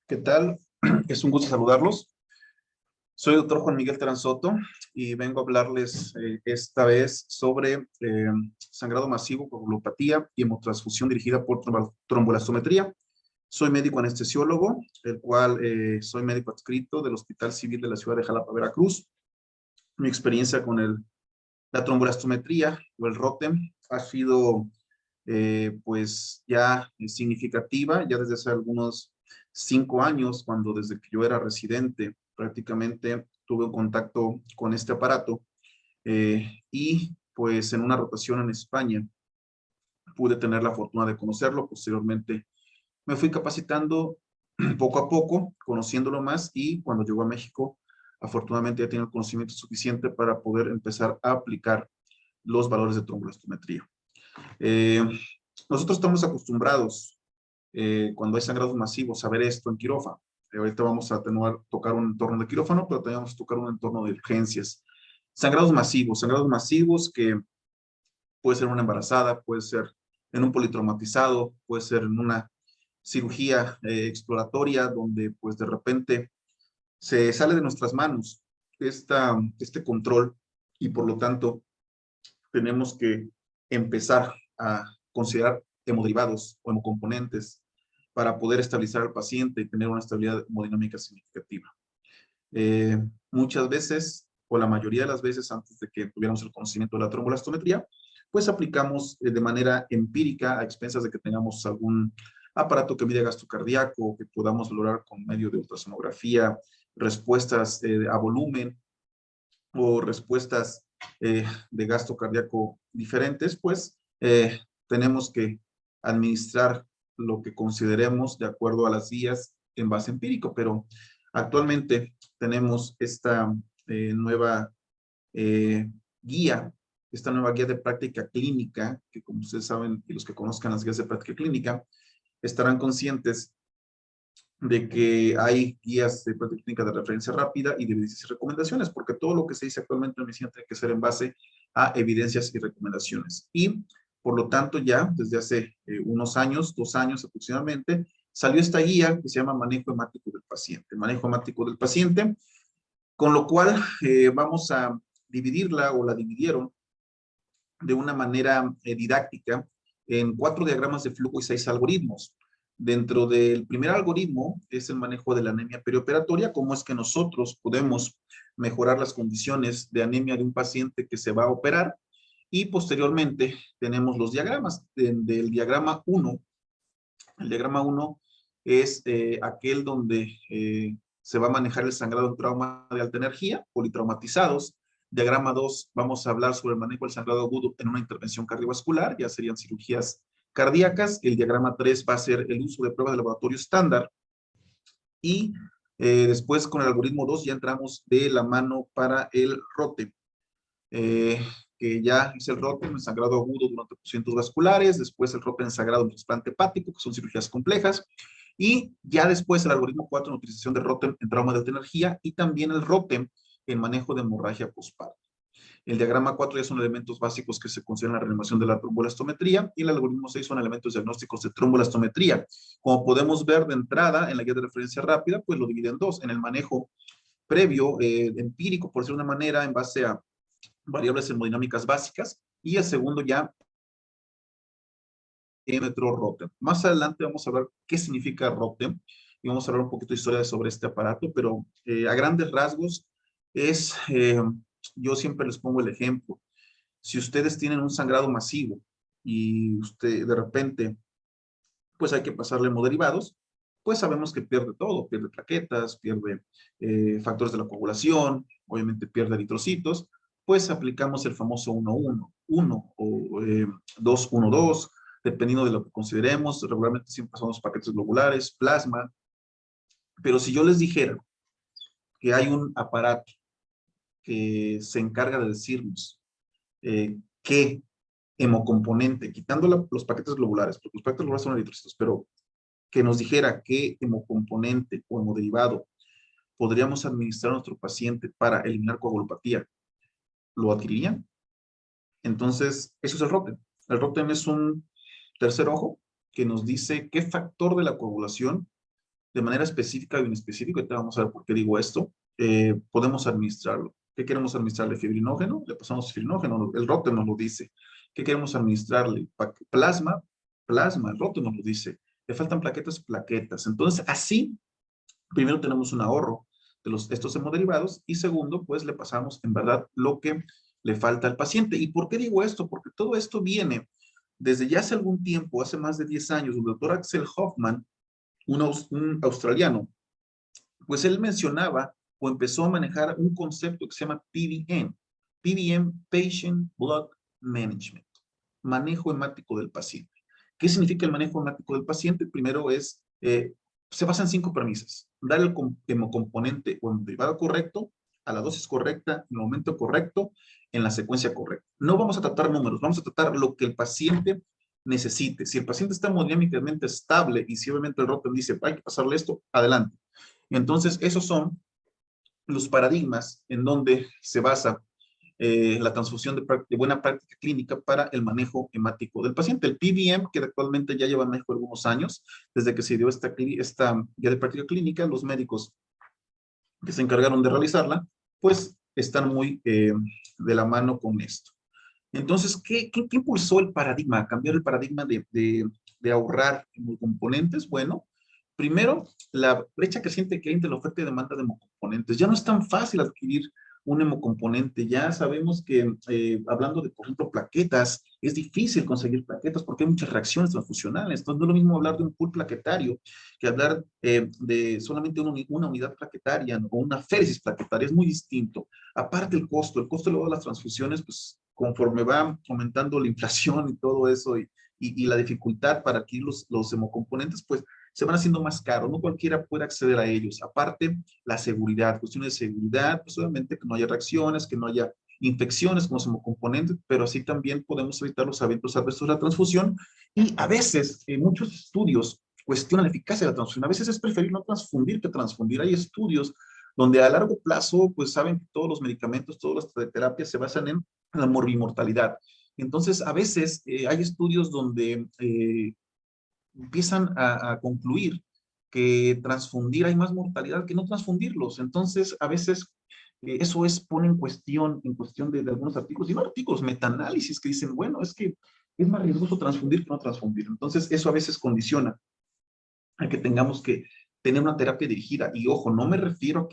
¿Qué tal? Es un gusto saludarlos. Soy el doctor Juan Miguel Terán Soto y vengo a hablarles esta vez sobre sangrado masivo, coagulopatía y hemotransfusión dirigida por tromboelastometría. Soy médico anestesiólogo, el cual soy médico adscrito del Hospital Civil de la ciudad de Jalapa, Veracruz. Mi experiencia con la tromboelastometría o el ROTEM ha sido pues ya significativa, ya desde hace algunos 5 años, cuando desde que yo era residente prácticamente tuve un contacto con este aparato y pues en una rotación en España pude tener la fortuna de conocerlo. Posteriormente me fui capacitando poco a poco, conociéndolo más, y cuando llegó a México, afortunadamente ya tenía el conocimiento suficiente para poder empezar a aplicar los valores de tromboelastometría. Eh, Nosotros estamos acostumbrados, cuando hay sangrados masivos, a ver esto en quirófano. Ahorita vamos a tocar un entorno de quirófano, pero también vamos a tocar un entorno de urgencias. Sangrados masivos que puede ser una embarazada, puede ser en un politraumatizado, puede ser en una cirugía exploratoria, donde pues de repente se sale de nuestras manos este control, y por lo tanto tenemos que empezar a considerar hemoderivados o hemocomponentes para poder estabilizar al paciente y tener una estabilidad hemodinámica significativa. Muchas veces, o la mayoría de las veces, antes de que tuviéramos el conocimiento de la tromboelastometría, pues aplicamos de manera empírica, a expensas de que tengamos algún aparato que mida gasto cardíaco, que podamos valorar con medio de ultrasonografía, respuestas a volumen o respuestas de gasto cardíaco diferentes, pues tenemos que administrar lo que consideremos de acuerdo a las guías en base empírico. Pero actualmente tenemos esta nueva eh, guía, esta nueva guía de práctica clínica, que como ustedes saben, y los que conozcan las guías de práctica clínica, estarán conscientes de que hay guías de práctica clínica de referencia rápida y de evidencias y recomendaciones, porque todo lo que se dice actualmente en medicina tiene que ser en base a evidencias y recomendaciones. Y por lo tanto, ya desde hace unos años, 2 años aproximadamente, salió esta guía que se llama Manejo Hemático del Paciente. Manejo Hemático del Paciente, con lo cual vamos a dividirla, o la dividieron de una manera didáctica, en 4 diagramas de flujo y 6 algoritmos. Dentro del primer algoritmo es el manejo de la anemia perioperatoria, cómo es que nosotros podemos mejorar las condiciones de anemia de un paciente que se va a operar. Y posteriormente tenemos los diagramas. Del diagrama 1, el diagrama 1 es aquel donde se va a manejar el sangrado en trauma de alta energía, politraumatizados. Diagrama 2, vamos a hablar sobre el manejo del sangrado agudo en una intervención cardiovascular, ya serían cirugías cardíacas. El diagrama 3 va a ser el uso de pruebas de laboratorio estándar. Y después, con el algoritmo 2, ya entramos de la mano para el ROTE, que ya es el ROTE en sangrado agudo durante procedimientos vasculares, después el ROTE en sangrado en trasplante hepático, que son cirugías complejas, y ya después el algoritmo 4 en utilización de ROTE en trauma de alta energía, y también el ROTE en manejo de hemorragia postparto. El diagrama 4 ya son elementos básicos que se consideran en la reanimación de la tromboelastometría, y el algoritmo 6 son elementos diagnósticos de tromboelastometría. Como podemos ver de entrada en la guía de referencia rápida, pues lo divide en dos: en el manejo previo, empírico, por decirlo de una manera, en base a variables hemodinámicas básicas, y el segundo ya metro ROTEM. Más adelante vamos a ver qué significa ROTEM y vamos a hablar un poquito de historia sobre este aparato, pero a grandes rasgos es, yo siempre les pongo el ejemplo. Si ustedes tienen un sangrado masivo y usted de repente, pues hay que pasarle hemoderivados, pues sabemos que pierde todo: pierde plaquetas, pierde factores de la coagulación, obviamente pierde eritrocitos. Pues aplicamos el famoso 1-1-1 o 2-1-2, dependiendo de lo que consideremos. Regularmente siempre son los paquetes globulares, plasma. Pero si yo les dijera que hay un aparato que se encarga de decirnos qué hemocomponente, quitando los paquetes globulares, porque los paquetes globulares son eritrocitos, pero que nos dijera qué hemocomponente o hemoderivado podríamos administrar a nuestro paciente para eliminar coagulopatía, ¿lo adquirirían? Entonces, eso es el ROTEM. El ROTEM es un tercer ojo que nos dice qué factor de la coagulación de manera específica o inespecífica, ahorita vamos a ver por qué digo esto, podemos administrarlo. ¿Qué queremos administrarle? ¿Fibrinógeno? Le pasamos fibrinógeno, el rótulo nos lo dice. ¿Qué queremos administrarle? Plasma, plasma, el rótulo nos lo dice. Le faltan plaquetas, plaquetas. Entonces, así, primero tenemos un ahorro de estos hemoderivados y segundo, pues le pasamos en verdad lo que le falta al paciente. ¿Y por qué digo esto? Porque todo esto viene desde ya hace algún tiempo, hace más de 10 años, el doctor Axel Hoffman, un australiano, pues él mencionaba o empezó a manejar un concepto que se llama PBM, PBM, Patient Blood Management, manejo hemático del paciente. ¿Qué significa el manejo hemático del paciente? Primero se basa en 5 premisas. Dar el hemocomponente o hemoderivato correcto, a la dosis correcta, en el momento correcto, en la secuencia correcta. No vamos a tratar números, vamos a tratar lo que el paciente necesite. Si el paciente está hemodinámicamente estable y si obviamente el rótulo dice hay que pasarle esto, adelante. Entonces, esos son los paradigmas en donde se basa la transfusión de buena práctica clínica para el manejo hemático del paciente. El PBM, que actualmente ya lleva manejo algunos años, desde que se dio esta guía de práctica clínica, los médicos que se encargaron de realizarla, pues están muy de la mano con esto. Entonces, ¿qué impulsó el paradigma? Cambiar el paradigma de ahorrar en componentes. Bueno, primero, la brecha creciente que hay entre la oferta y demanda de hemocomponentes. Ya no es tan fácil adquirir un hemocomponente. Ya sabemos que, hablando de, por ejemplo, plaquetas, es difícil conseguir plaquetas porque hay muchas reacciones transfusionales. Entonces, no es lo mismo hablar de un pool plaquetario que hablar de solamente una unidad plaquetaria o una féresis plaquetaria. Es muy distinto. Aparte, el costo luego de las transfusiones, pues, conforme va aumentando la inflación y todo eso, y la dificultad para adquirir los hemocomponentes, pues se van haciendo más caros, no cualquiera puede acceder a ellos. Aparte, la seguridad, cuestiones de seguridad, pues obviamente que no haya reacciones, que no haya infecciones con los hemocomponentes, pero así también podemos evitar los eventos adversos de la transfusión. Y a veces, muchos estudios cuestionan la eficacia de la transfusión. A veces es preferible no transfundir que transfundir. Hay estudios donde a largo plazo, pues saben que todos los medicamentos, todas las terapias se basan en la morbimortalidad. Entonces, a veces hay estudios donde empiezan a concluir que transfundir hay más mortalidad que no transfundirlos. Entonces, a veces eso pone en cuestión de algunos artículos, y no artículos, metaanálisis que dicen, bueno, es que es más riesgoso transfundir que no transfundir. Entonces, eso a veces condiciona a que tengamos que tener una terapia dirigida. Y ojo, no me refiero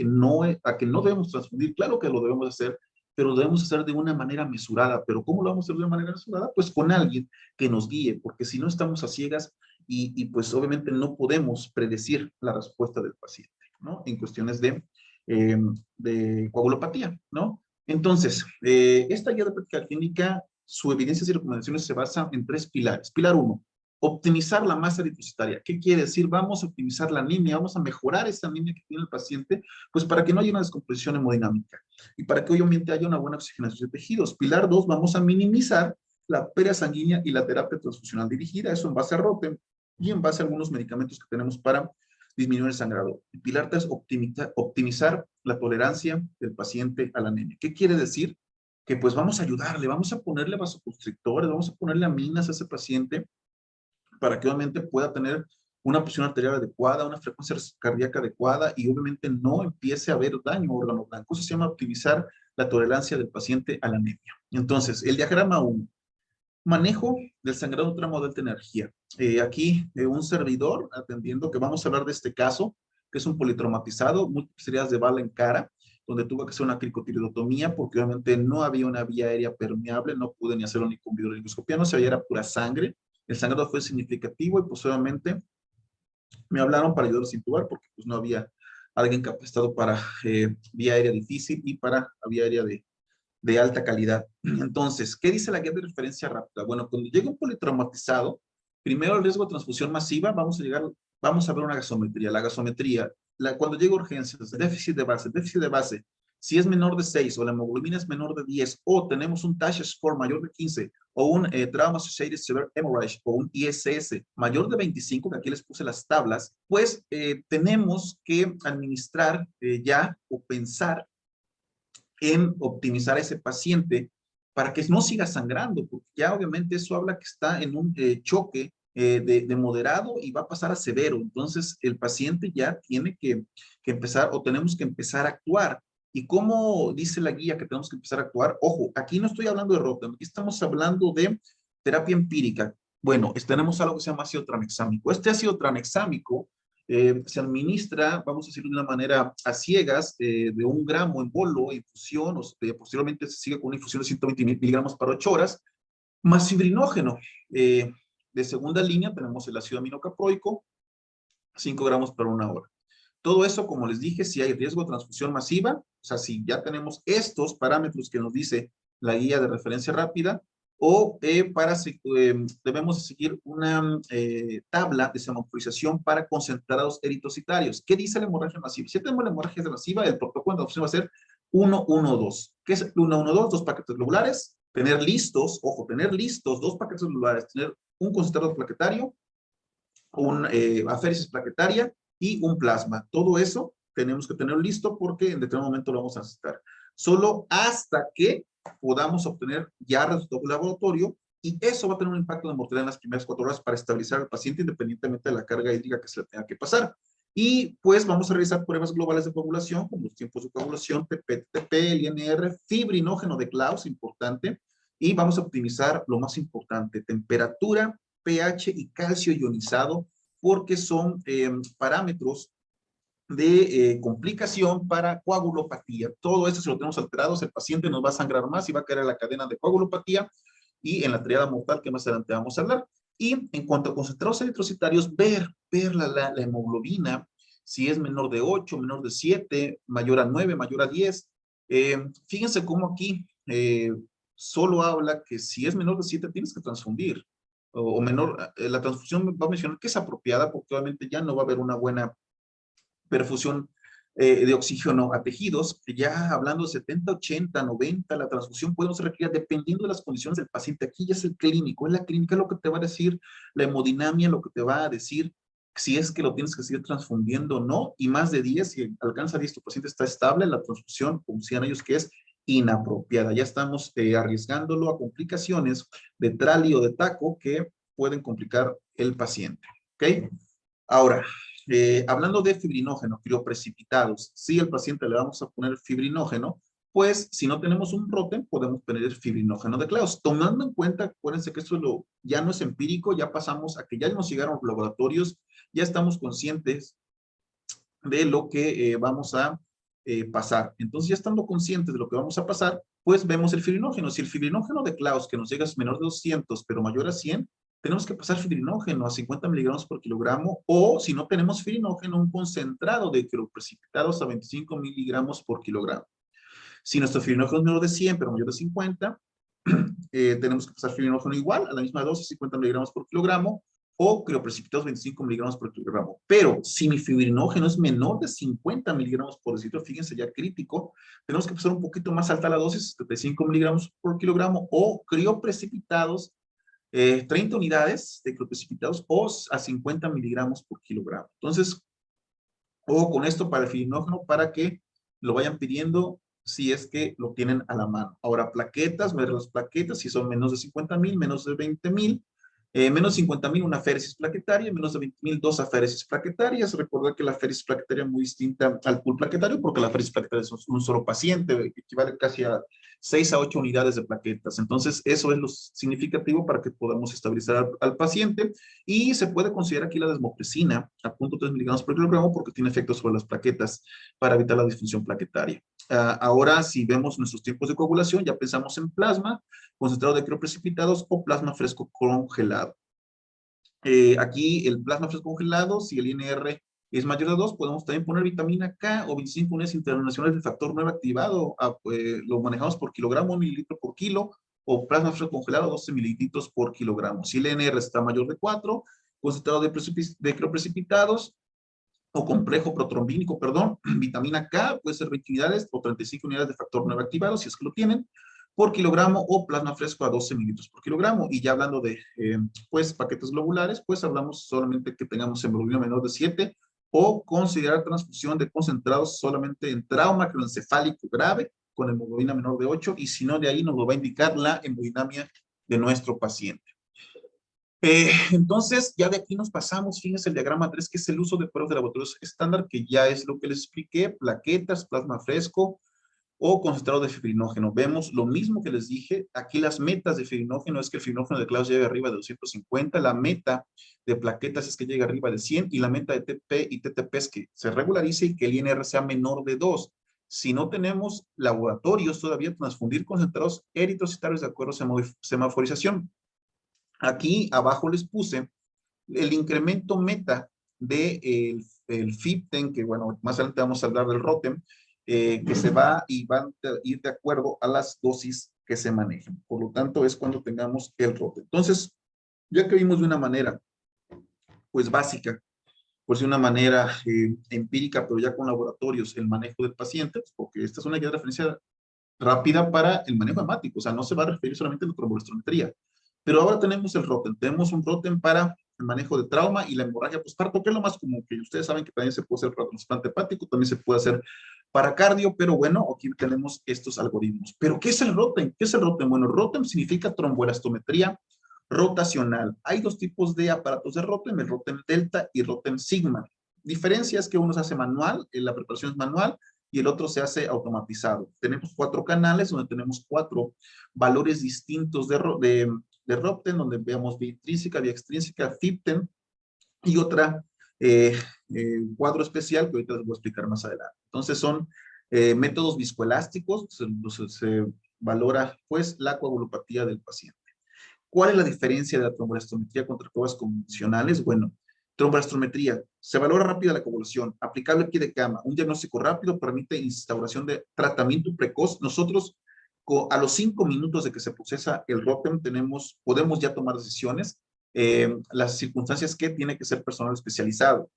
a que no debemos transfundir, claro que lo debemos hacer, pero lo debemos hacer de una manera mesurada. ¿Pero cómo lo vamos a hacer de una manera mesurada? Pues con alguien que nos guíe, porque si no estamos a ciegas pues obviamente no podemos predecir la respuesta del paciente, ¿no? En cuestiones de coagulopatía, ¿no? Entonces, esta guía de práctica clínica, su evidencias y recomendaciones se basan en 3 pilares. Pilar 1, optimizar la masa eritrocitaria. ¿Qué quiere decir? Vamos a optimizar la anemia, vamos a mejorar esa anemia que tiene el paciente, pues para que no haya una descomposición hemodinámica y para que obviamente haya una buena oxigenación de tejidos. Pilar 2, vamos a minimizar la pérdida sanguínea y la terapia transfusional dirigida, eso en base a ROTEM y en base a algunos medicamentos que tenemos para disminuir el sangrado. Y pilar 3, optimizar la tolerancia del paciente a la anemia. ¿Qué quiere decir? Que pues vamos a ayudarle, vamos a ponerle vasoconstrictores, vamos a ponerle aminas a ese paciente para que obviamente pueda tener una presión arterial adecuada, una frecuencia cardíaca adecuada y obviamente no empiece a haber daño a órgano blanco. Eso se llama optimizar la tolerancia del paciente a la anemia. Entonces, el diagrama 1, manejo del sangrado tramo de alta energía. Aquí un servidor atendiendo, que vamos a hablar de este caso, que es un politraumatizado, múltiples heridas de bala en cara, donde tuvo que hacer una cricotiridotomía porque obviamente no había una vía aérea permeable, no pude ni hacerlo ni con videoligoscopía, no se veía, era pura sangre. El sangrado fue significativo y pues obviamente me hablaron para ayudarlos a intubar porque pues no había alguien capacitado para vía aérea difícil y para vía aérea de alta calidad. Entonces, ¿qué dice la guía de referencia rápida? Bueno, cuando llega un politraumatizado, primero el riesgo de transfusión masiva, vamos a ver una gasometría. La gasometría, cuando llega urgencias, déficit de base, si es menor de 6 o la hemoglobina es menor de 10 o tenemos un TASH score mayor de 15 o un Trauma Associated Severe Hemorrhage o un ISS mayor de 25, que aquí les puse las tablas, pues tenemos que administrar ya o pensar en optimizar a ese paciente para que no siga sangrando, porque ya obviamente eso habla que está en un choque de moderado y va a pasar a severo. Entonces, el paciente ya tiene que empezar o tenemos que empezar a actuar. ¿Y cómo dice la guía que tenemos que empezar a actuar? Ojo, aquí no estoy hablando de Rotem, aquí estamos hablando de terapia empírica. Bueno, tenemos algo que se llama ácido tranexámico. Este ácido tranexámico se administra, vamos a decirlo de una manera a ciegas, de 1 gramo en bolo, infusión, o posteriormente se sigue con una infusión de 120 miligramos para 8 horas, más fibrinógeno. De segunda línea tenemos el ácido aminocaproico, 5 gramos por 1 hora. Todo eso, como les dije, si hay riesgo de transfusión masiva, o sea, si ya tenemos estos parámetros que nos dice la guía de referencia rápida, o debemos seguir una tabla de semaforización para concentrados eritrocitarios. ¿Qué dice la hemorragia masiva? Si tenemos la hemorragia masiva, el protocolo de adopción va a ser 1-1-2. ¿Qué es 1-1-2? 2 paquetes globulares, tener listos, ojo, tener listos 2 paquetes globulares, tener un concentrado plaquetario, un aféresis plaquetaria y un plasma. Todo eso tenemos que tenerlo listo porque en determinado momento lo vamos a necesitar. Solo hasta que podamos obtener ya resultado del laboratorio, y eso va a tener un impacto de mortalidad en las primeras 4 horas para estabilizar al paciente independientemente de la carga hídrica que se le tenga que pasar. Y pues vamos a realizar pruebas globales de coagulación, como los tiempos de coagulación, TP, el INR, fibrinógeno de Klaus, importante, y vamos a optimizar lo más importante, temperatura, pH y calcio ionizado, porque son parámetros de complicación para coagulopatía. Todo esto, si lo tenemos alterados, el paciente nos va a sangrar más y va a caer en la cadena de coagulopatía y en la triada mortal que más adelante vamos a hablar. Y en cuanto a concentrados eritrocitarios, ver la hemoglobina, si es menor de 8, menor de 7, mayor a 9, mayor a 10. Fíjense cómo aquí solo habla que si es menor de 7 tienes que transfundir. O menor, la transfusión va a mencionar que es apropiada porque obviamente ya no va a haber una buena perfusión de oxígeno a tejidos. Ya hablando de 70, 80, 90, la transfusión podemos requerir dependiendo de las condiciones del paciente. Aquí ya es el clínico, es la clínica lo que te va a decir, la hemodinamia lo que te va a decir si es que lo tienes que seguir transfundiendo o no, y más de 10, si alcanza 10, tu paciente está estable, la transfusión, consideran ellos que es inapropiada. Ya estamos arriesgándolo a complicaciones de trali o de taco que pueden complicar el paciente. ¿Ok? Ahora, hablando de fibrinógeno, crioprecipitados, si al paciente le vamos a poner fibrinógeno, pues si no tenemos un Rotem, podemos tener el fibrinógeno de Klaus. Tomando en cuenta, acuérdense que esto ya no es empírico, ya pasamos a que ya nos llegaron los laboratorios, ya estamos conscientes de lo que vamos a pasar. Entonces, ya estando conscientes de lo que vamos a pasar, pues vemos el fibrinógeno. Si el fibrinógeno de Klaus, que nos llega es menor de 200, pero mayor a 100, tenemos que pasar fibrinógeno a 50 miligramos por kilogramo, o si no tenemos fibrinógeno, un concentrado de crioprecipitados a 25 miligramos por kilogramo. Si nuestro fibrinógeno es menor de 100, pero mayor de 50, tenemos que pasar fibrinógeno igual, a la misma dosis, 50 miligramos por kilogramo, o crioprecipitados 25 miligramos por kilogramo. Pero si mi fibrinógeno es menor de 50 miligramos por decilitro, fíjense ya crítico, tenemos que pasar un poquito más alta la dosis, 75 miligramos por kilogramo, o crioprecipitados 30 unidades de crioprecipitados o a 50 miligramos por kilogramo. Entonces, o con esto para el fibrinógeno para que lo vayan pidiendo si es que lo tienen a la mano. Ahora, plaquetas, ver las plaquetas, si son menos de 50,000, menos de 20,000, menos de 50,000 una aféresis plaquetaria, menos de 20,000 dos aféresis plaquetarias. Recordar que la aféresis plaquetaria es muy distinta al pool plaquetario porque la aféresis plaquetaria es un solo paciente, que equivale casi a 6 a 8 unidades de plaquetas. Entonces, eso es lo significativo para que podamos estabilizar al paciente, y se puede considerar aquí la desmopresina a 0.3 miligramos por kilogramo porque tiene efectos sobre las plaquetas para evitar la disfunción plaquetaria. Ahora, si vemos nuestros tiempos de coagulación, ya pensamos en plasma, concentrado de crioprecipitados o plasma fresco congelado. Aquí el plasma fresco congelado, si el INR es mayor de 2, podemos también poner vitamina K o 25 unidades internacionales del factor 9 activado. Lo manejamos por kilogramo, mililitro por kilo, o plasma fresco congelado, 12 mililitros por kilogramo. Si el INR está mayor de 4, concentrado de crioprecipitados o complejo protrombínico, perdón, vitamina K, puede ser 20 unidades o 35 unidades de factor 9 activado, si es que lo tienen, por kilogramo, o plasma fresco a 12 mililitros por kilogramo. Y ya hablando de, pues, paquetes globulares, pues hablamos solamente que tengamos hemoglobina menor de 7, o considerar transfusión de concentrados solamente en trauma craneoencefálico grave con hemoglobina menor de 8, y si no, de ahí nos lo va a indicar la hemodinamia de nuestro paciente. Entonces, ya de aquí nos pasamos, fíjense el diagrama 3, que es el uso de pruebas de laboratorios estándar, que ya es lo que les expliqué, plaquetas, plasma fresco o concentrado de fibrinógeno. Vemos lo mismo que les dije, aquí las metas de fibrinógeno es que el fibrinógeno de Claus llegue arriba de 250, la meta de plaquetas es que llegue arriba de 100 y la meta de TP y TTP es que se regularice y que el INR sea menor de 2. Si no tenemos laboratorios todavía, transfundir concentrados eritrocitarios de acuerdo a semaforización. Aquí abajo les puse el incremento meta de el FIBTEN, que bueno, más adelante vamos a hablar del ROTEM, que se va y van a ir de acuerdo a las dosis que se manejen. Por lo tanto, es cuando tengamos el ROTEM. Entonces, ya que vimos de una manera, pues básica, pues de una manera empírica, pero ya con laboratorios, el manejo del paciente, pues, porque esta es una guía de referencia rápida para el manejo hemático, o sea, no se va a referir solamente a la tromboelectrometría. Pero ahora tenemos el ROTEM, tenemos un ROTEM para el manejo de trauma y la hemorragia postparto, que es lo más común, que ustedes saben que también se puede hacer para trasplante hepático, también se puede hacer para cardio, pero bueno, aquí tenemos estos algoritmos. ¿Pero qué es el ROTEM? ¿Qué es el ROTEM? Bueno, ROTEM significa tromboelastometría rotacional. Hay dos tipos de aparatos de ROTEM, el ROTEM Delta y ROTEM Sigma. Diferencia es que uno se hace manual, la preparación es manual, y el otro se hace automatizado. Tenemos 4 canales donde tenemos 4 valores distintos de ROTEM, donde veamos vía intrínseca, vía extrínseca, FIBTEM y otra cuadro especial que ahorita les voy a explicar más adelante. Entonces son métodos viscoelásticos, se valora pues la coagulopatía del paciente. ¿Cuál es la diferencia de la tromboelastometría contra pruebas convencionales? Bueno, tromboelastometría, se valora rápida la coagulación, aplicable al pie de cama, un diagnóstico rápido permite instauración de tratamiento precoz. Nosotros, a los 5 minutos de que se procesa el ROTEM, podemos ya tomar decisiones. Las circunstancias que tiene que ser personal especializado,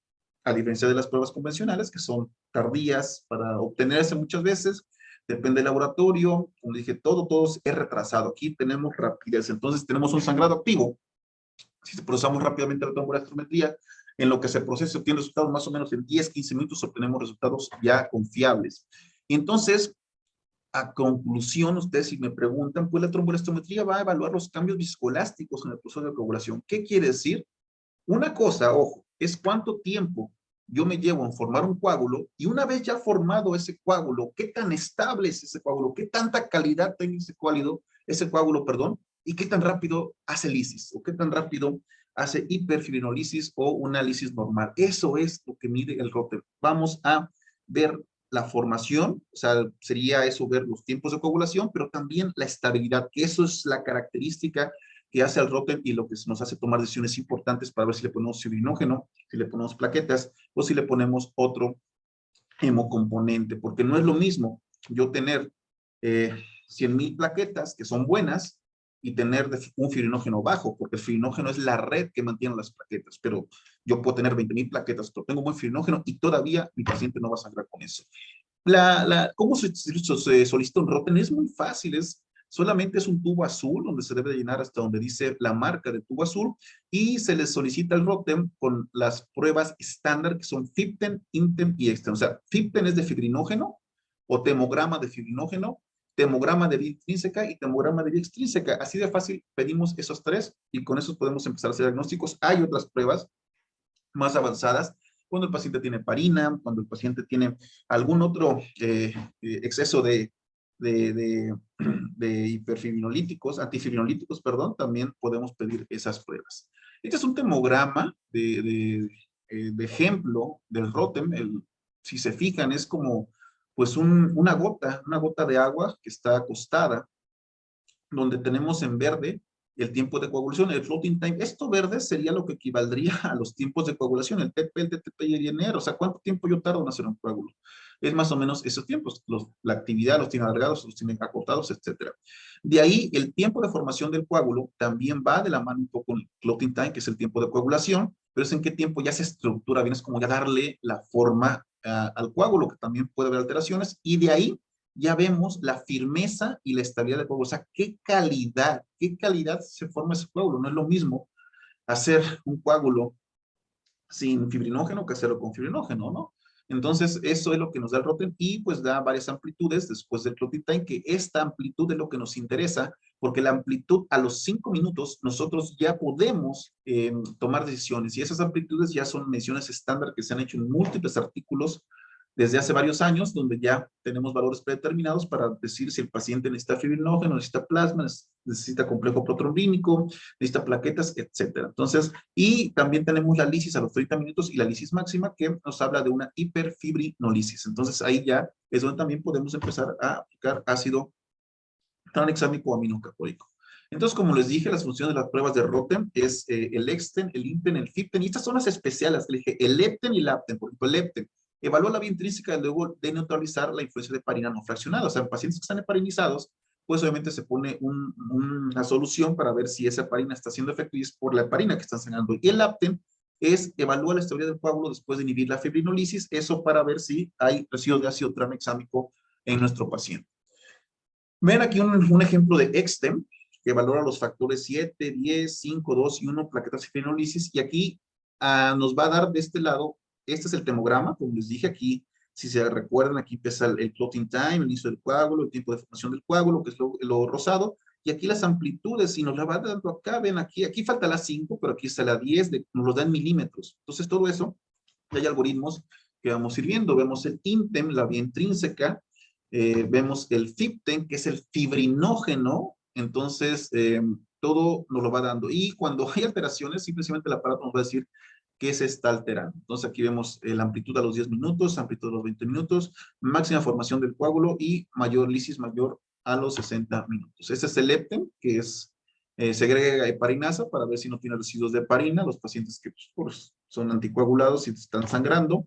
a diferencia de las pruebas convencionales, que son tardías para obtenerse muchas veces, depende del laboratorio, como dije, todo es retrasado. Aquí tenemos rapidez, entonces tenemos un sangrado activo. Si procesamos rápidamente la tomografía, en lo que se procesa obtiene resultados más o menos en 10-15 minutos, obtenemos resultados ya confiables. Entonces, a conclusión, ustedes si me preguntan, pues la tromboelastometría va a evaluar los cambios viscoelásticos en el proceso de coagulación. ¿Qué quiere decir? Una cosa, ojo, es cuánto tiempo yo me llevo en formar un coágulo y una vez ya formado ese coágulo, qué tan estable es ese coágulo, qué tanta calidad tiene ese coágulo, perdón, y qué tan rápido hace lisis o qué tan rápido hace hiperfibrinolisis o una lisis normal. Eso es lo que mide el ROTEM. Vamos a ver la formación, o sea, sería eso ver los tiempos de coagulación, pero también la estabilidad, que eso es la característica que hace al ROTEM y lo que nos hace tomar decisiones importantes para ver si le ponemos fibrinógeno, si le ponemos plaquetas o si le ponemos otro hemocomponente, porque no es lo mismo yo tener 100,000 plaquetas que son buenas y tener un fibrinógeno bajo, porque el fibrinógeno es la red que mantiene las plaquetas, pero yo puedo tener 20,000 plaquetas, pero tengo buen fibrinógeno y todavía mi paciente no va a sangrar con eso. ¿Cómo se solicita un ROTEM? Es muy fácil, solamente es un tubo azul donde se debe llenar hasta donde dice la marca de tubo azul y se les solicita el ROTEM con las pruebas estándar que son FIBTEM, INTEM y EXTEM. O sea, FIBTEM es de fibrinógeno o temograma de fibrinógeno, temograma de vía intrínseca y temograma de vía extrínseca. Así de fácil pedimos esos 3 y con esos podemos empezar a hacer diagnósticos. Hay otras pruebas más avanzadas cuando el paciente tiene parina, cuando el paciente tiene algún otro exceso de hiperfibrinolíticos, antifibrinolíticos, perdón, también podemos pedir esas pruebas. Este es un temograma de ejemplo del ROTEM. Si se fijan, es como pues una gota de agua que está acostada, donde tenemos en verde el tiempo de coagulación, el floating time. Esto verde sería lo que equivaldría a los tiempos de coagulación, el TP, el TTP y el INR. O sea, ¿cuánto tiempo yo tardo en hacer un coágulo? Es más o menos esos tiempos. La actividad los tiene alargados, los tiene acortados, etc. De ahí, el tiempo de formación del coágulo también va de la mano un poco con el floating time, que es el tiempo de coagulación, pero es en qué tiempo ya se estructura bien, es como ya darle la forma al coágulo, que también puede haber alteraciones, y de ahí ya vemos la firmeza y la estabilidad del coágulo. O sea, qué calidad se forma ese coágulo. No es lo mismo hacer un coágulo sin fibrinógeno que hacerlo con fibrinógeno, ¿no? Entonces, eso es lo que nos da el Rotem y pues da varias amplitudes después del clotting time, que esta amplitud es lo que nos interesa, porque la amplitud a los 5 minutos nosotros ya podemos tomar decisiones y esas amplitudes ya son mediciones estándar que se han hecho en múltiples artículos desde hace varios años, donde ya tenemos valores predeterminados para decir si el paciente necesita fibrinógeno, necesita plasma, necesita complejo protrombínico, necesita plaquetas, etcétera. Entonces, y también tenemos la lisis a los 30 minutos y la lisis máxima que nos habla de una hiperfibrinolisis. Entonces, ahí ya es donde también podemos empezar a aplicar ácido tranexámico o aminocapóico. Entonces, como les dije, las funciones de las pruebas de Rotem es el Exten, el Impen, el Fipten, y estas son las especiales, que le dije, el Lepten y el Apten. Por ejemplo, el Lepten evalúa la vía intrínseca y luego de neutralizar la influencia de heparina no fraccionada. O sea, en pacientes que están heparinizados, pues obviamente se pone una solución para ver si esa heparina está siendo efectiva y es por la heparina que están sangrando. Y el Apten es evaluar la estabilidad del coágulo después de inhibir la fibrinolisis, eso para ver si hay residuos de ácido tranexámico en nuestro paciente. Ven aquí un ejemplo de Extem, que valora los factores 7, 10, 5, 2 y 1, plaquetas y fibrinolisis, y aquí nos va a dar de este lado, este es el temograma, como les dije aquí, si se recuerdan, aquí empieza el clotting time, el inicio del coágulo, el tiempo de formación del coágulo, que es lo rosado, y aquí las amplitudes, y nos la va dando acá, ven aquí falta la 5, pero aquí está la 10, nos lo da en milímetros. Entonces todo eso, hay algoritmos que vamos a ir viendo. Vemos el INTEM, la vía intrínseca, vemos el FIPTEN, que es el fibrinógeno, entonces todo nos lo va dando. Y cuando hay alteraciones, simplemente el aparato nos va a decir qué se está alterando. Entonces aquí vemos la amplitud a los 10 minutos, amplitud a los 20 minutos, máxima formación del coágulo y mayor lisis mayor a los 60 minutos. Este es el lepten, que es, segrega heparinasa para ver si no tiene residuos de heparina, los pacientes que pues, son anticoagulados y están sangrando,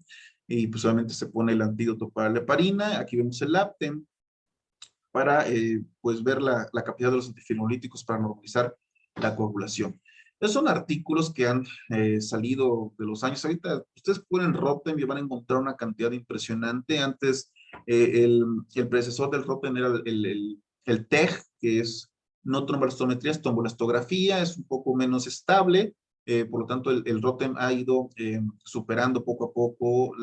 y pues obviamente se pone el antídoto para la heparina. Aquí vemos el Apten para pues ver la capacidad de los antifibrinolíticos para normalizar la coagulación. Esos son artículos que han salido de los años. Ahorita ustedes ponen Rotem y van a encontrar una cantidad impresionante. Antes el predecesor del Rotem era el TEG, que es no tromboelastometría, es tromboelastografía, es un poco menos estable. Por lo tanto, el Rotem ha ido superando poco a poco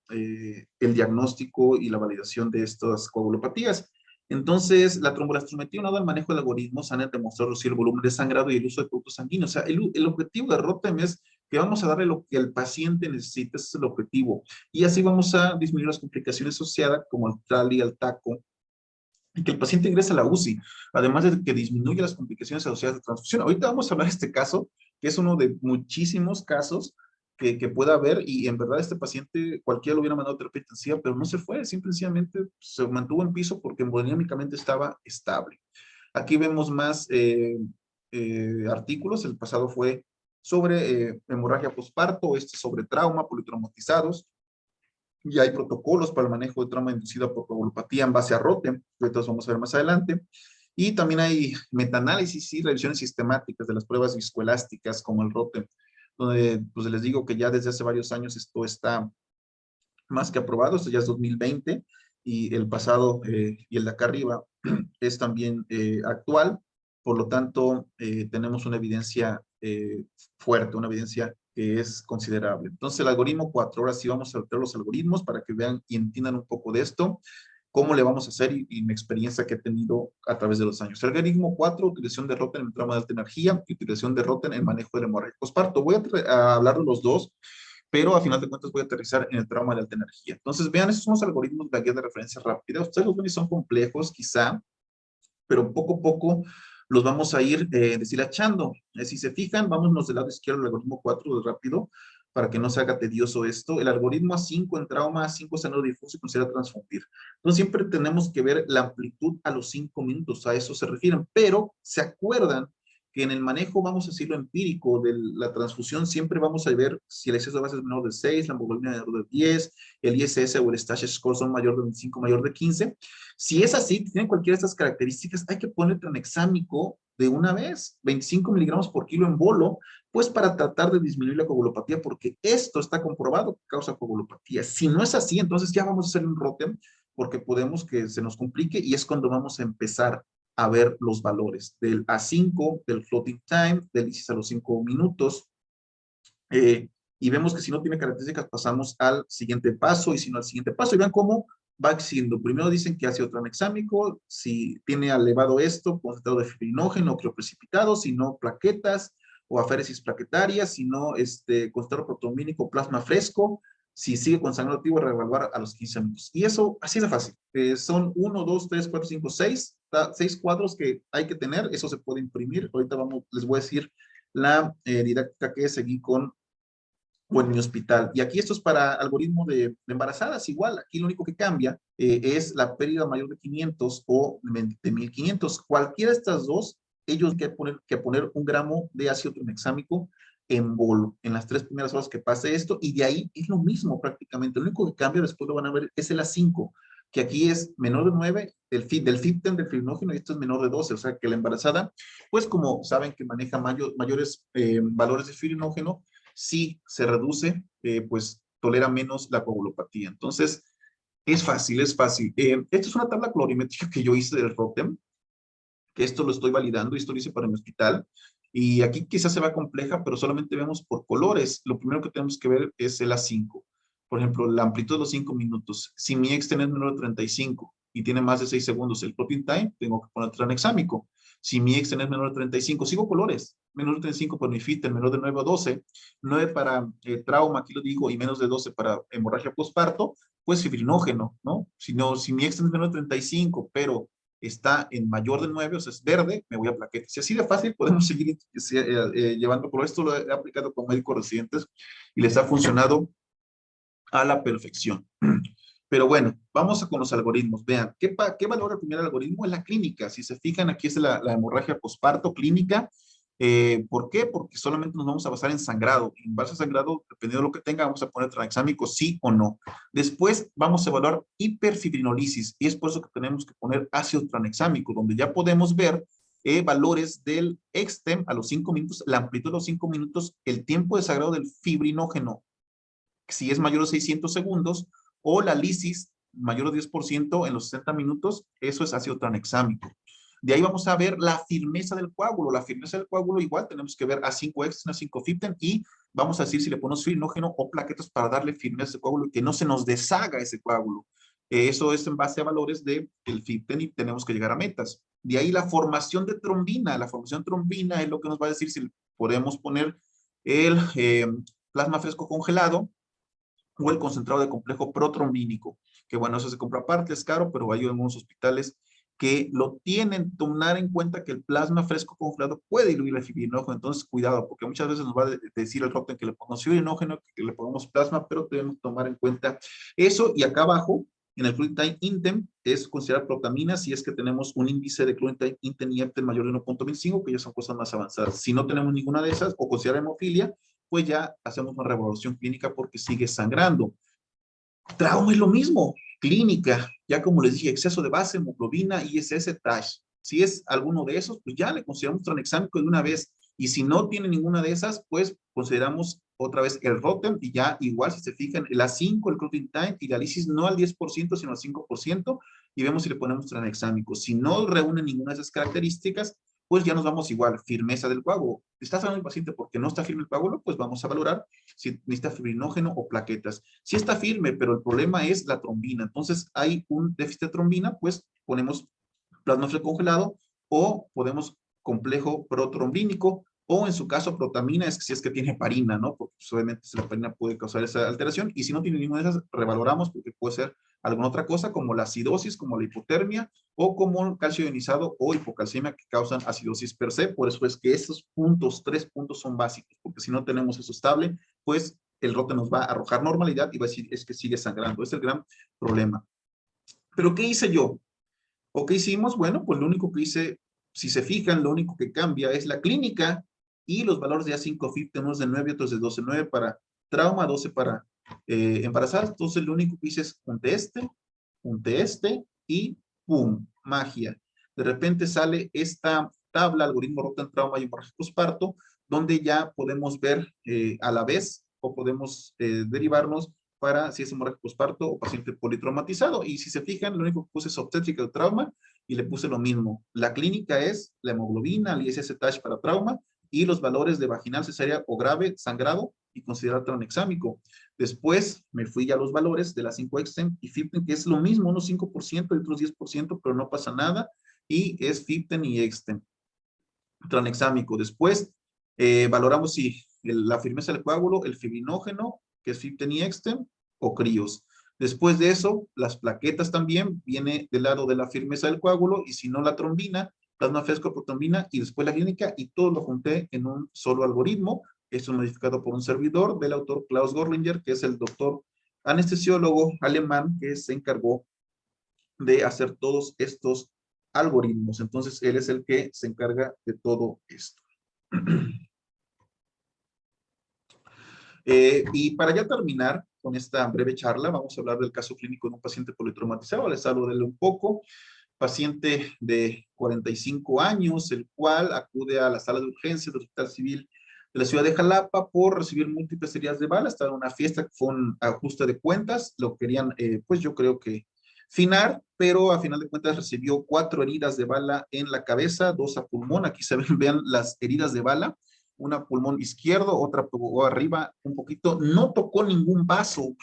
el diagnóstico y la validación de estas coagulopatías. Entonces, la tromboelastometría, unado al manejo de algoritmos, han demostrado reducir el volumen de sangrado y el uso de productos sanguíneos. O sea, el objetivo de Rotem es que vamos a darle lo que el paciente necesita, ese es el objetivo. Y así vamos a disminuir las complicaciones asociadas, como el TALI, el TACO, y que el paciente ingrese a la UCI, además de que disminuye las complicaciones asociadas de transfusión. Ahorita vamos a hablar de este caso, que es uno de muchísimos casos que pueda haber, y en verdad este paciente cualquiera lo hubiera mandado a terapia intensiva, pero no se fue, simplemente se mantuvo en piso porque hemodinámicamente estaba estable. Aquí vemos más artículos, el pasado fue sobre hemorragia postparto, este sobre trauma, politraumatizados, y hay protocolos para el manejo de trauma inducida por coagulopatía en base a Rotem, que entonces vamos a ver más adelante. Y también hay metaanálisis y revisiones sistemáticas de las pruebas viscoelásticas como el Rotem, donde pues les digo que ya desde hace varios años esto está más que aprobado, esto ya es 2020, y el pasado y el de acá arriba es también actual, por lo tanto tenemos una evidencia fuerte, una evidencia que es considerable. Entonces el algoritmo 4, ahora sí vamos a ver los algoritmos para que vean y entiendan un poco de esto, cómo le vamos a hacer y mi experiencia que he tenido a través de los años. El algoritmo 4, utilización de Rotem en el trauma de alta energía y utilización de Rotem en el manejo del hemorragia postparto. Voy a hablar de los dos, pero a final de cuentas voy a aterrizar en el trauma de alta energía. Entonces, vean, esos son los algoritmos de la guía de referencia rápida. Ustedes los ven y son complejos, quizá, pero poco a poco los vamos a ir deshilachando. Si se fijan, vámonos del lado izquierdo del algoritmo 4 de rápido, para que no se haga tedioso esto. El algoritmo A5 en trauma, A5 sangrado difuso y considera transfundir. Entonces, siempre tenemos que ver la amplitud a los 5 minutos, a eso se refieren, pero ¿se acuerdan que en el manejo, vamos a decirlo empírico, de la transfusión, siempre vamos a ver si el exceso de base es menor de 6, la hemoglobina menor de 10, el ISS o el Stash Score son mayor de 25, mayor de 15. Si es así, tienen cualquiera de estas características, hay que poner tranexámico de una vez, 25 miligramos por kilo en bolo, pues para tratar de disminuir la coagulopatía, porque esto está comprobado que causa coagulopatía. Si no es así, entonces ya vamos a hacer un Rotem, porque podemos que se nos complique y es cuando vamos a empezar a ver los valores del A5, del floating time, del ISIS a los 5 minutos, y vemos que si no tiene características pasamos al siguiente paso y si no al siguiente paso y vean cómo va siendo. Primero dicen que ácido tranexámico, si tiene elevado esto, concentrado de fibrinógeno, crioprecipitado, si no plaquetas o aféresis plaquetaria, si no concentrado protomínico, plasma fresco, si sigue con sangrado activo, reevaluar a los 15 minutos. Y eso, así de fácil. Son 1, 2, 3, 4, 5, 6, 6 cuadros que hay que tener. Eso se puede imprimir. Ahorita les voy a decir la didáctica que seguí con o en mi hospital. Y aquí esto es para algoritmo de embarazadas, igual, aquí lo único que cambia es la pérdida mayor de 500 o de 1500. Cualquiera de estas dos, ellos que poner 1 gramo de ácido tranexámico en bolo, en las 3 primeras horas que pase esto, y de ahí es lo mismo prácticamente. Lo único que cambia, después lo van a ver, es el A5, que aquí es menor de 9, del FIBTEN, del fibrinógeno, y esto es menor de 12, o sea que la embarazada, pues como saben que maneja mayores valores de fibrinógeno, si se reduce, pues tolera menos la coagulopatía. Entonces, es fácil, es fácil. Esta es una tabla colorimétrica que yo hice del ROTEM, que esto lo estoy validando y esto lo hice para mi hospital. Y aquí quizás se va compleja, pero solamente vemos por colores. Lo primero que tenemos que ver es el A5. Por ejemplo, la amplitud de los 5 minutos. Si mi exten es menor de 35 y tiene más de 6 segundos el clotting time, tengo que poner tranexámico. Si mi exten es menor de 35, sigo colores. Menor de 35 por mi FITEL, menor de 9 a 12. 9 para trauma, aquí lo digo, y menos de 12 para hemorragia postparto, pues fibrinógeno, ¿no? Si mi exten es menor de 35, pero está en mayor de 9, o sea, es verde, me voy a plaquetas. Y así de fácil podemos seguir llevando, por esto lo he aplicado con médicos residentes y les ha funcionado a la perfección. Pero bueno, vamos con los algoritmos. Vean, ¿qué valora el primer algoritmo? Es la clínica. Si se fijan, aquí es la hemorragia posparto clínica. ¿Por qué? Porque solamente nos vamos a basar en sangrado. En base a sangrado, dependiendo de lo que tenga, vamos a poner tranexámico sí o no. Después vamos a evaluar hiperfibrinolisis y es por eso que tenemos que poner ácido tranexámico, donde ya podemos ver valores del extem a los 5 minutos, la amplitud de los 5 minutos, el tiempo de sangrado del fibrinógeno, si es mayor a 600 segundos, o la lisis mayor a 10% en los 60 minutos, eso es ácido tranexámico. De ahí vamos a ver la firmeza del coágulo. La firmeza del coágulo igual tenemos que ver A5 A5-FIBTEN y vamos a decir si le ponemos fibrinógeno o plaquetas para darle firmeza al coágulo y que no se nos deshaga ese coágulo. Eso es en base a valores del FIBTEN y tenemos que llegar a metas. De ahí la formación de trombina. La formación de trombina es lo que nos va a decir si podemos poner el plasma fresco congelado o el concentrado de complejo protrombínico, que bueno, eso se compra aparte, es caro, pero hay algunos hospitales que lo tienen. Tomar en cuenta que el plasma fresco congelado puede diluir el fibrinógeno, entonces cuidado, porque muchas veces nos va a decir el ROTEM que le pongamos fibrinógeno, que le pongamos plasma, pero debemos tomar en cuenta eso. Y acá abajo, en el clotting time intem, es considerar protamina si es que tenemos un índice de clotting time intem y EPTEN mayor de 1.25, que ya son cosas más avanzadas. Si no tenemos ninguna de esas, o considerar hemofilia, pues ya hacemos una reevaluación clínica porque sigue sangrando. Trauma es lo mismo, clínica, ya como les dije, exceso de base, hemoglobina, ISS, TASH. Si es alguno de esos, pues ya le consideramos tranexámico de una vez. Y si no tiene ninguna de esas, pues consideramos otra vez el ROTEM y ya igual, si se fijan, el A5, el clotting time y la lisis no al 10%, sino al 5%, y vemos si le ponemos tranexámico. Si no reúne ninguna de esas características, pues ya nos vamos igual, firmeza del coágulo. ¿Está sanando el paciente porque no está firme el coágulo? Pues vamos a valorar si necesita fibrinógeno o plaquetas. Si está firme, pero el problema es la trombina. Entonces hay un déficit de trombina, pues ponemos plasma fresco congelado o podemos complejo protrombínico o en su caso protamina, si es que tiene heparina, ¿no? Porque pues, obviamente la heparina puede causar esa alteración y si no tiene ninguna de esas, revaloramos porque puede ser alguna otra cosa como la acidosis, como la hipotermia o como el calcio ionizado o hipocalcemia que causan acidosis per se. Por eso es que estos puntos, 3 puntos son básicos, porque si no tenemos eso estable, pues el ROTE nos va a arrojar normalidad y va a decir es que sigue sangrando. Es el gran problema. ¿Pero qué hice yo? ¿O qué hicimos? Bueno, pues lo único que hice, si se fijan, lo único que cambia es la clínica y los valores de A5-FIBTEN, unos de 9 y otros de 12. 9 para trauma, 12 para embarazadas. Entonces lo único que hice es junté este y ¡pum! Magia. De repente sale esta tabla, algoritmo ROTEM trauma y hemorragia postparto, donde ya podemos ver a la vez o podemos derivarnos para si es hemorragia postparto o paciente politraumatizado. Y si se fijan, lo único que puse es obstétrica de trauma y le puse lo mismo. La clínica es la hemoglobina, el ISS-TASH para trauma y los valores de vaginal, cesárea o grave, sangrado y considerar tranexámico. Después me fui a los valores de la 5-Extem y Fipten, que es lo mismo, unos 5% y otros 10%, pero no pasa nada, y es Fipten y Extem, tranexámico. Después valoramos si la firmeza del coágulo, el fibrinógeno, que es Fipten y Extem, o críos. Después de eso, las plaquetas también viene del lado de la firmeza del coágulo, y si no, la trombina, plasma fresco por trombina, y después la clínica, y todo lo junté en un solo algoritmo. Esto es modificado por un servidor del autor Klaus Gorlinger, que es el doctor anestesiólogo alemán que se encargó de hacer todos estos algoritmos. Entonces, él es el que se encarga de todo esto. Y para ya terminar con esta breve charla, vamos a hablar del caso clínico de un paciente politraumatizado. Les hablo de él un poco. Paciente de 45 años, el cual acude a la sala de urgencias del Hospital Civil de la ciudad de Jalapa por recibir múltiples heridas de bala. Estaba en una fiesta que fue un ajuste de cuentas. Lo querían, pues yo creo que finar, pero a final de cuentas recibió 4 heridas de bala en la cabeza, 2 a pulmón. Aquí se ven, vean las heridas de bala. Una a pulmón izquierdo, otra pegó arriba un poquito. No tocó ningún vaso.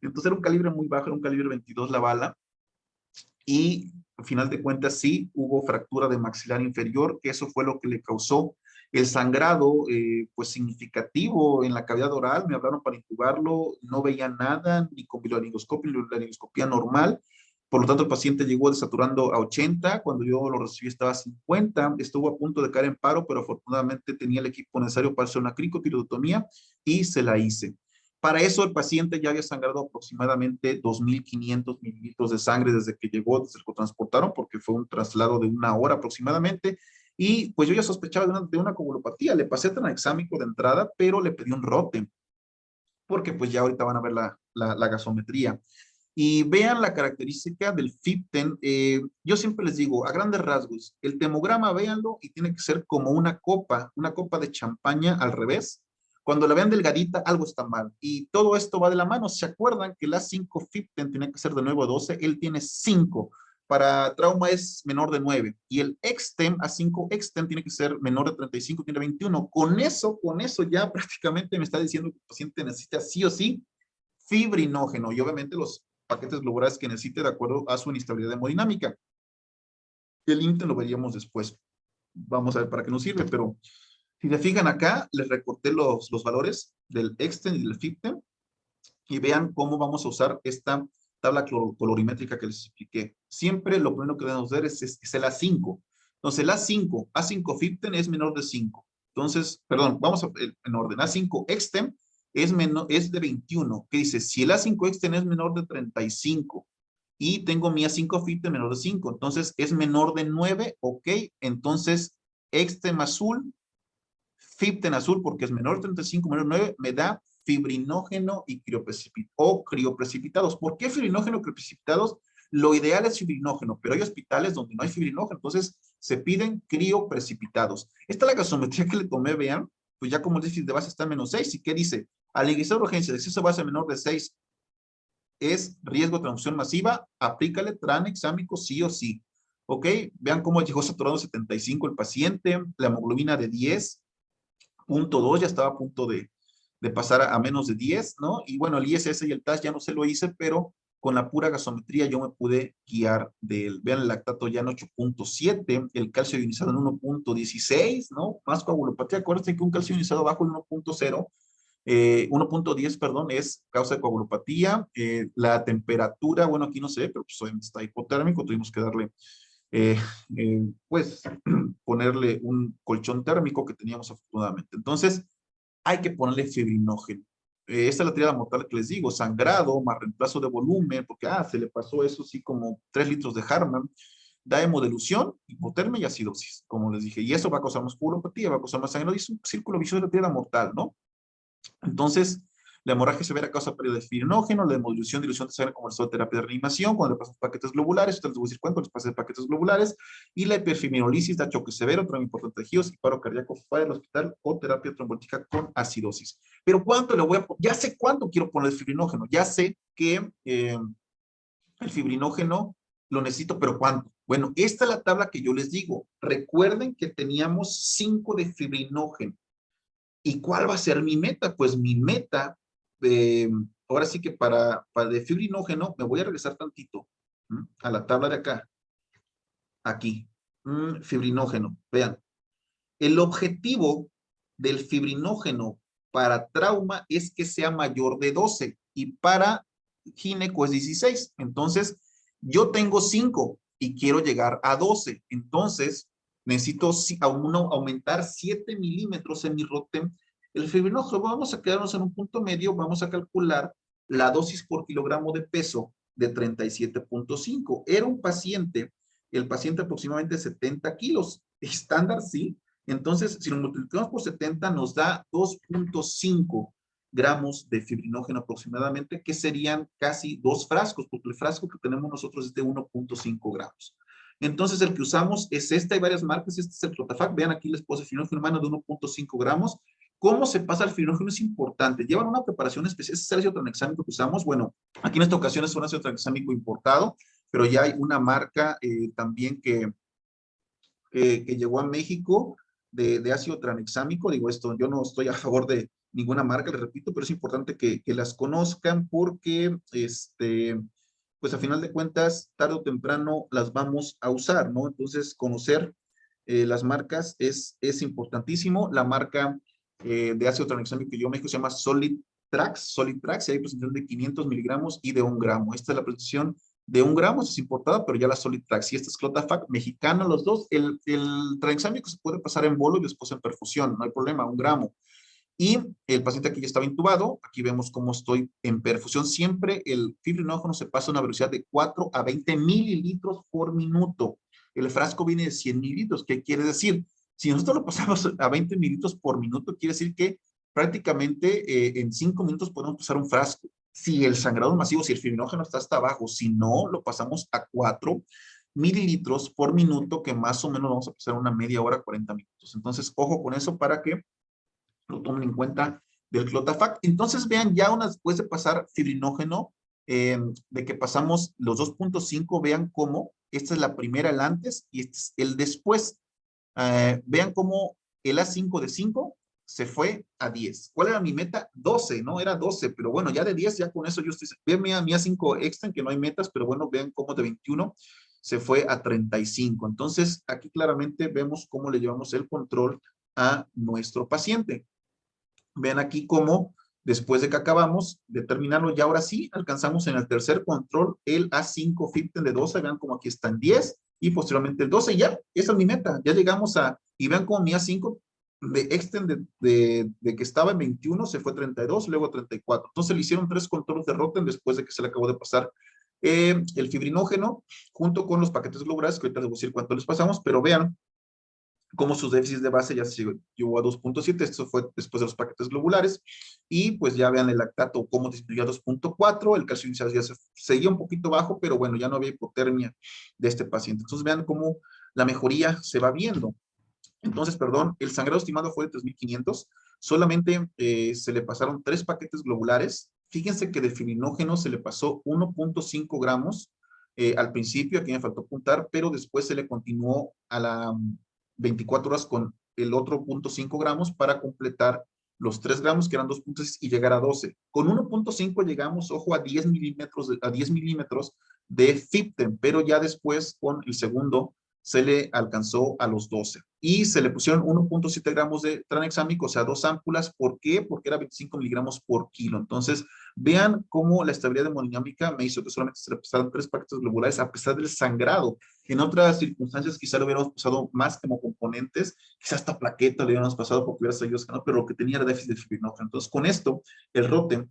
Entonces era un calibre muy bajo, era un calibre 22 la bala. Y al final de cuentas sí hubo fractura de maxilar inferior, que eso fue lo que le causó el sangrado pues significativo en la cavidad oral. Me hablaron para intubarlo, no veía nada, ni con bilaringoscopia, ni laringoscopía normal. Por lo tanto, el paciente llegó desaturando a 80, cuando yo lo recibí estaba a 50, estuvo a punto de caer en paro, pero afortunadamente tenía el equipo necesario para hacer una cricotirotomía y se la hice. Para eso el paciente ya había sangrado aproximadamente 2.500 mililitros de sangre desde que llegó, desde que lo transportaron, porque fue un traslado de 1 hora aproximadamente. Y pues yo ya sospechaba de una coagulopatía. Le pasé tranexámico de entrada, pero le pedí un rote, porque pues ya ahorita van a ver la gasometría. Y vean la característica del Fipten. Yo siempre les digo, a grandes rasgos, el temograma véanlo y tiene que ser como una copa de champaña al revés. Cuando la vean delgadita, algo está mal. Y todo esto va de la mano. ¿Se acuerdan que la 5 Fipten tenía que ser de 9 a 12? Él tiene 5. Para trauma es menor de 9. Y el Extem, A5 Extem, tiene que ser menor de 35, tiene 21. Con eso ya prácticamente me está diciendo que el paciente necesita sí o sí fibrinógeno. Y obviamente los paquetes globulares que necesite de acuerdo a su inestabilidad hemodinámica. El INTE lo veríamos después. Vamos a ver para qué nos sirve, pero si se fijan acá, les recorté los valores del Exten y del Fipten y vean cómo vamos a usar esta tabla colorimétrica que les expliqué. Siempre lo primero que debemos ver es el A5. Entonces el A5 Fipten es menor de 5. Entonces, perdón, vamos en orden. A5 Exten es de 21. ¿Qué dice? Si el A5 Exten es menor de 35 y tengo mi A5 Fipten menor de 5, entonces es menor de 9, ok. Entonces, Exten azul, Fipten azul, porque es menor de 35, menor de 9, me da fibrinógeno y crioprecipitados. ¿Por qué fibrinógeno y crioprecipitados? Lo ideal es fibrinógeno, pero hay hospitales donde no hay fibrinógeno, entonces se piden crioprecipitados. Esta es la gasometría que le tomé, vean, pues ya como el déficit de base está en menos 6, ¿y qué dice? Al ingresar a urgencia de exceso de base menor de 6 es riesgo de transfusión masiva, aplícale tranexámico sí o sí. ¿Ok? Vean cómo llegó saturado 75 el paciente, la hemoglobina de 10.2, ya estaba a punto de pasar a menos de 10, ¿no? Y bueno, el ISS y el TAS ya no se lo hice, pero con la pura gasometría yo me pude guiar de él. Vean el lactato ya en 8.7, el calcio ionizado en 1.16, ¿no? Más coagulopatía. Acuérdense que un calcio ionizado bajo el 1.0, 1.10, perdón, es causa de coagulopatía. La temperatura, bueno, aquí no sé, pero pues obviamente está hipotérmico, tuvimos que darle, pues, ponerle un colchón térmico que teníamos afortunadamente. Entonces, hay que ponerle fibrinógeno. Esta es la triada mortal que les digo, sangrado más reemplazo de volumen, porque se le pasó eso sí como 3 litros de Harman, da hemodilución, hipotermia y acidosis, como les dije, y eso va a causar más coagulopatía, va a causar más sangrado, y es un círculo vicioso de la triada mortal, ¿no? Entonces, la hemorragia severa causa pérdida de fibrinógeno, la hemodilución, dilución de sangre como el terapia de reanimación, cuando le pasan paquetes globulares, ustedes les voy a decir cuánto les pasa de paquetes globulares, y la hiperfibrinolisis da choque severo, trauma importante de tejidos y paro cardíaco fuera del hospital o terapia trombótica con acidosis. Pero ¿cuánto le voy a poner? Ya sé cuánto quiero poner el fibrinógeno, ya sé que el fibrinógeno lo necesito, pero ¿cuánto? Bueno, esta es la tabla que yo les digo. Recuerden que teníamos 5 de fibrinógeno. ¿Y cuál va a ser mi meta? Pues mi meta, ahora sí que para de fibrinógeno, me voy a regresar tantito a la tabla de acá, aquí, fibrinógeno, vean. El objetivo del fibrinógeno para trauma es que sea mayor de 12 y para gineco es 16. Entonces, yo tengo 5 y quiero llegar a 12. Entonces, necesito aumentar 7 milímetros en mi ROTEM. El fibrinógeno, vamos a quedarnos en un punto medio, vamos a calcular la dosis por kilogramo de peso de 37.5. Era un paciente, el paciente aproximadamente 70 kilos, estándar, sí. Entonces, si lo multiplicamos por 70, nos da 2.5 gramos de fibrinógeno aproximadamente, que serían casi 2 frascos, porque el frasco que tenemos nosotros es de 1.5 gramos. Entonces, el que usamos es este, hay varias marcas, este es el Clotafac, vean aquí les puse fibrinógeno humano de 1.5 gramos. ¿Cómo se pasa el fibrinógeno? Es importante. Llevan una preparación especial, ese es el ácido tranexámico que usamos. Bueno, aquí en esta ocasión es un ácido tranexámico importado, pero ya hay una marca también que llegó a México de ácido tranexámico. Digo esto, yo no estoy a favor de ninguna marca, les repito, pero es importante que las conozcan porque, pues a final de cuentas, tarde o temprano las vamos a usar, ¿no? Entonces, conocer las marcas es importantísimo. La marca de ácido tranexámico que yo México se llama Solid Trax, y hay presentación de 500 miligramos y de 1 gramo. Esta es la presentación de 1 gramo, es importada, pero ya la Solid Trax. Y esta es Clotafac, mexicana, los dos. El tranexámico se puede pasar en bolo y después en perfusión, no hay problema, 1 gramo. Y el paciente aquí ya estaba intubado, aquí vemos cómo estoy en perfusión. Siempre el fibrinógeno se pasa a una velocidad de 4 a 20 mililitros por minuto. El frasco viene de 100 mililitros, ¿qué quiere decir? Si nosotros lo pasamos a 20 mililitros por minuto, quiere decir que prácticamente en 5 minutos podemos pasar un frasco. Si el sangrado masivo, si el fibrinógeno está hasta abajo, si no, lo pasamos a 4 mililitros por minuto, que más o menos vamos a pasar una media hora, 40 minutos. Entonces, ojo con eso para que lo tomen en cuenta del Clotafac. Entonces, vean, ya una después de pasar fibrinógeno, de que pasamos los 2.5, vean cómo, esta es la primera, el antes, y este es el después. Vean cómo el A5 de 5 se fue a 10. ¿Cuál era mi meta? 12, ¿no? Era 12, pero bueno, ya de 10, ya con eso yo estoy, vean mi A5 extra, en que no hay metas, pero bueno, vean cómo de 21 se fue a 35. Entonces, aquí claramente vemos cómo le llevamos el control a nuestro paciente. Vean aquí cómo, después de que acabamos de terminarlo, ya ahora sí alcanzamos en el tercer control el A5 Fipten de 12. Vean cómo aquí está en 10 y posteriormente el 12. Ya, esa es mi meta. Ya llegamos a, y vean cómo mi A5 de extend de que estaba en 21 se fue a 32, luego a 34. Entonces le hicieron 3 controles de Rotem después de que se le acabó de pasar el fibrinógeno junto con los paquetes globulares, que ahorita les voy a decir cuánto les pasamos, pero vean como sus déficits de base ya se llevó a 2.7, esto fue después de los paquetes globulares, y pues ya vean el lactato cómo disminuyó a 2.4, el calcio inicial ya seguía un poquito bajo, pero bueno, ya no había hipotermia de este paciente. Entonces vean cómo la mejoría se va viendo. Entonces, perdón, el sangrado estimado fue de 3.500, solamente se le pasaron 3 paquetes globulares. Fíjense que de fibrinógeno se le pasó 1.5 gramos al principio, aquí me faltó apuntar, pero después se le continuó a la 24 horas con el otro 0.5 gramos para completar los 3 gramos que eran 2.6 y llegar a 12. Con 1.5 llegamos, ojo, a 10 milímetros de Fipten, pero ya después con el segundo se le alcanzó a los 12. Y se le pusieron 1.7 gramos de tranexámico, o sea, 2 ámpulas. ¿Por qué? Porque era 25 miligramos por kilo. Entonces, vean cómo la estabilidad hemodinámica me hizo que solamente se le pasaran 3 paquetes globulares a pesar del sangrado. En otras circunstancias quizá lo hubiéramos pasado más como componentes, quizá hasta plaqueta le hubiéramos pasado porque hubiera salido sangrado, pero lo que tenía era déficit de fibrinógeno. Entonces, con esto, el Rotem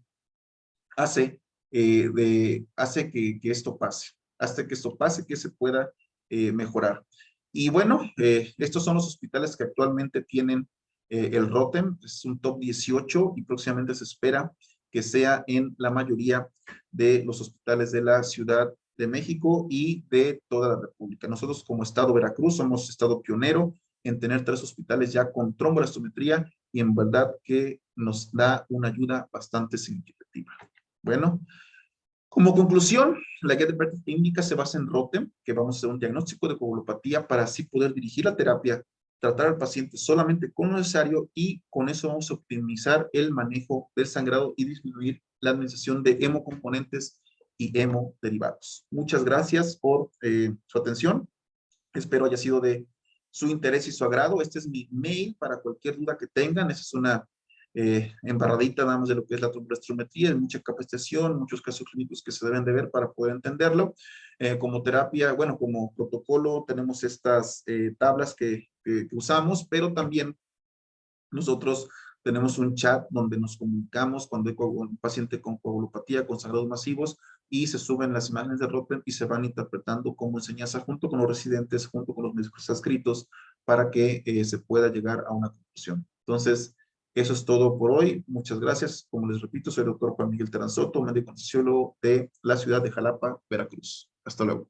hace que esto pase, hasta que esto pase, que se pueda mejorar. Y bueno, estos son los hospitales que actualmente tienen el Rotem, es un top 18 y próximamente se espera que sea en la mayoría de los hospitales de la Ciudad de México y de toda la República. Nosotros como Estado Veracruz somos Estado pionero en tener 3 hospitales ya con tromboelastometría y en verdad que nos da una ayuda bastante significativa. Bueno, como conclusión, la guía de práctica clínica se basa en Rotem, que vamos a hacer un diagnóstico de coagulopatía para así poder dirigir la terapia tratar al paciente solamente con lo necesario y con eso vamos a optimizar el manejo del sangrado y disminuir la administración de hemocomponentes y hemoderivados. Muchas gracias por su atención. Espero haya sido de su interés y su agrado. Este es mi mail para cualquier duda que tengan. Esa es una embarradita, nada más de lo que es la tromboestrometría, hay mucha capacitación, muchos casos clínicos que se deben de ver para poder entenderlo. Como terapia, bueno, como protocolo, tenemos estas tablas que usamos, pero también nosotros tenemos un chat donde nos comunicamos cuando hay un paciente con coagulopatía, con sangrados masivos, y se suben las imágenes de Rotem y se van interpretando como enseñanza junto con los residentes, junto con los médicos adscritos, para que se pueda llegar a una conclusión. Entonces, eso es todo por hoy. Muchas gracias. Como les repito, soy el doctor Juan Miguel Teranzoto, médico anestesiólogo de la ciudad de Jalapa, Veracruz. Hasta luego.